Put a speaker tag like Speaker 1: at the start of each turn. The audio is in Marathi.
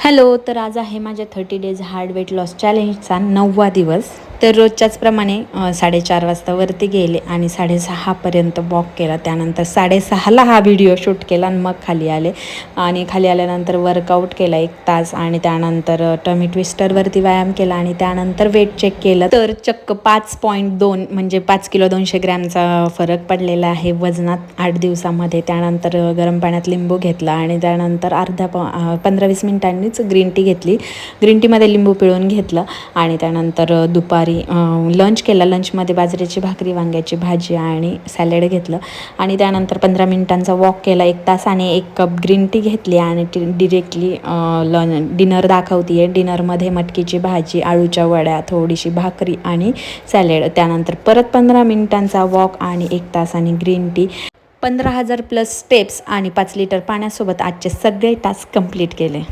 Speaker 1: हॅलो, तर आज आहे माझ्या 30 डेज हार्ड वेट लॉस चॅलेंजचा 9वा दिवस. तर रोजच्याच प्रमाणे 4:30 वाजता वरती गेले आणि 6:30पर्यंत वॉक केला. त्यानंतर 6:30ला हा व्हिडिओ शूट केला आणि मग खाली आले. आणि खाली आल्यानंतर वर्कआउट केला 1 तास आणि त्यानंतर टमी ट्विस्टरवरती व्यायाम केला आणि त्यानंतर वेट चेक केलं. तर चक्क 5.2 म्हणजे 5 किलो 200 ग्रॅमचा फरक पडलेला आहे वजनात 8 दिवसामध्ये. त्यानंतर गरम पाण्यात लिंबू घेतला आणि त्यानंतर 15-20 मिनिटांनीच ग्रीन टी घेतली. ग्रीन टीमध्ये लिंबू पिळून घेतलं आणि त्यानंतर दुपारी लंच केला. लंचमध्ये बाजरीची भाकरी, वांग्याची भाजी आणि सॅलड घेतलं आणि त्यानंतर 15 मिनिटांचा वॉक केला 1 तास आणि 1 कप ग्रीन टी घेतली आणि डिरेक्टली डिनर दाखवते आहे. डिनरमध्ये मटकीची भाजी, आळूच्या वड्या, थोडीशी भाकरी आणि सॅलड. त्यानंतर परत 15 मिनिटांचा वॉक आणि 1 तास आणि ग्रीन टी. 15,000 प्लस स्टेप्स आणि 5 लिटर पाण्यासोबत आजचे सगळे टास्क कंप्लीट केले.